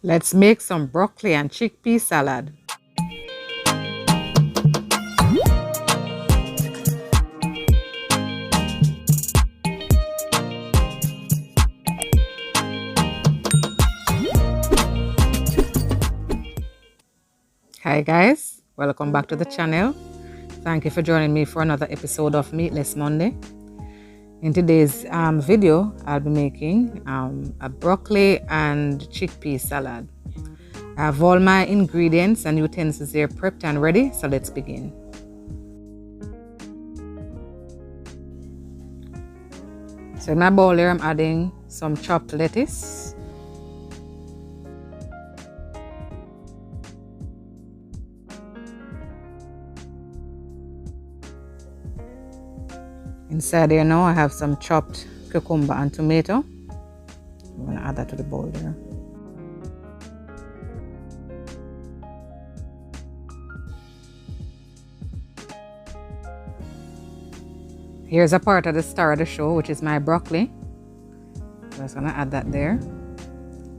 Let's make some broccoli and chickpea salad. Hi guys, welcome back to the channel. Thank you for joining me for another episode of Meatless Monday. In today's video, I'll be making a broccoli and chickpea salad. I have all my ingredients and utensils here prepped and ready, so let's begin. So in my bowl here, I'm adding some chopped lettuce, inside here now I have some chopped cucumber and tomato. I'm going to add that to the bowl there. Here's a part of the star of the show, which is my broccoli. I'm just going to add that there.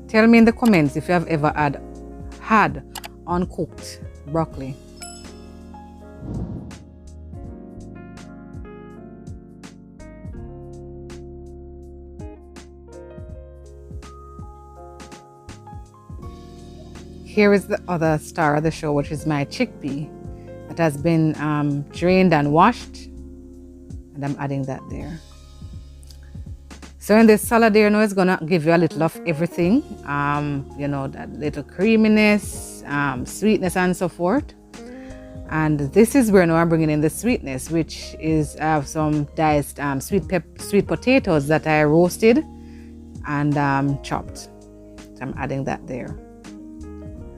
Tell me in the comments if you have ever had uncooked broccoli. Here is the other star of the show, which is my chickpea that has been drained and washed. And I'm adding that there. So in this salad here, it's gonna give you a little of everything. That little creaminess, sweetness, and so forth. And this is where now I'm bringing in the sweetness, which is some diced sweet potatoes that I roasted and chopped. So I'm adding that there.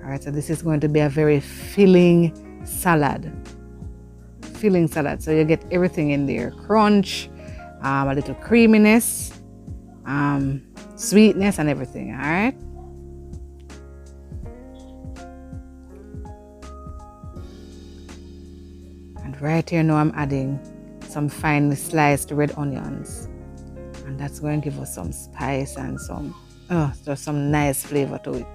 All right, so this is going to be a very filling salad. So you get everything in there: crunch, a little creaminess, sweetness, and everything. All right. And right here now I'm adding some finely sliced red onions, and that's going to give us some spice and some nice flavor to it.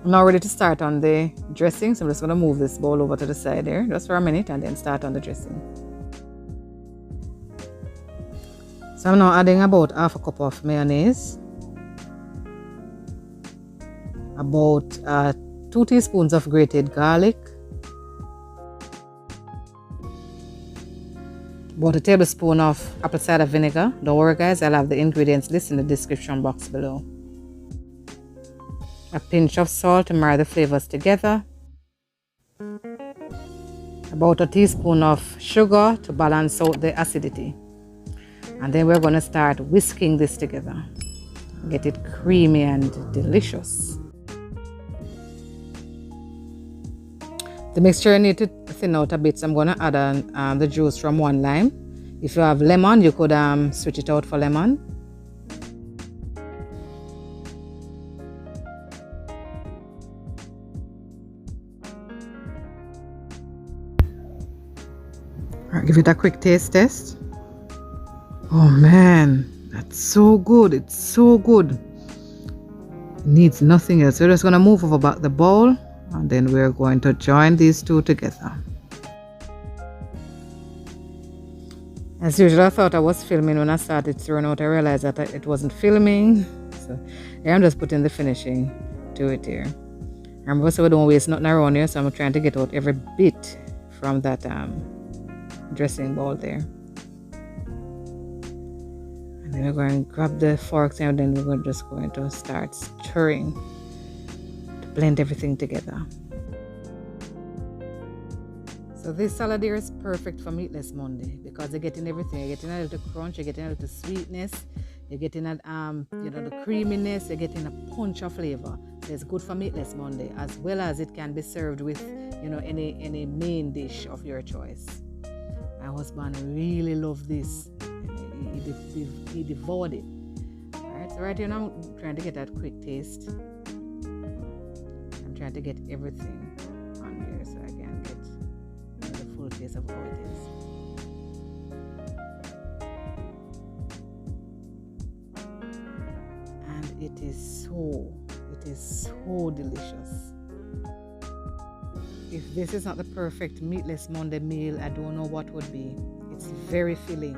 I'm now ready to start on the dressing, so I'm just going to move this bowl over to the side there just for a minute and then start on the dressing. So I'm now adding about half a cup of mayonnaise, about 2 teaspoons of grated garlic, about a tablespoon of apple cider vinegar. Don't worry guys, I'll have the ingredients list in the description box below. A pinch of salt to marry the flavors together. About a teaspoon of sugar to balance out the acidity. And then we're going to start whisking this together. Get it creamy and delicious. The mixture I need to thin out a bit, so I'm going to add the juice from 1 lime. If you have lemon, you could switch it out for lemon. Give it a quick taste test. Oh man, that's so good. It's so good. It needs nothing else. We're just going to move over back the bowl, and then we're going to join these two together. As usual, I thought I was filming. When I started throwing out, I realized that it wasn't filming. So here I'm just putting the finishing to it here. Remember, so we don't waste nothing around here, so I'm trying to get out every bit from that dressing bowl there. And then we're going to grab the forks, and then we're just going to start stirring to blend everything together. So this salad here is perfect for Meatless Monday because you're getting everything. You're getting a little crunch, you're getting a little sweetness, you're getting the creaminess, you're getting a punch of flavor. So it's good for Meatless Monday, as well as it can be served with any main dish of your choice. My husband really loved this. He devoured it. Alright, so right here now I'm trying to get that quick taste. I'm trying to get everything on there so I can get the full taste of how it is. it is so delicious. If this is not the perfect meatless Monday meal, I don't know what would be. It's very filling.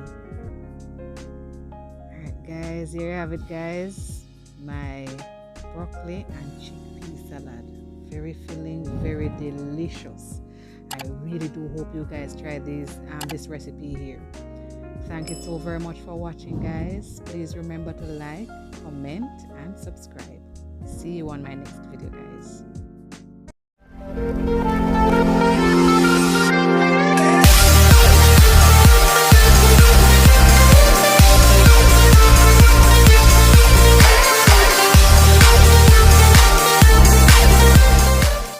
Alright guys, here you have it guys. My broccoli and chickpea salad. Very filling, very delicious. I really do hope you guys try this recipe here. Thank you so very much for watching guys. Please remember to like, comment and subscribe. See you on my next video guys.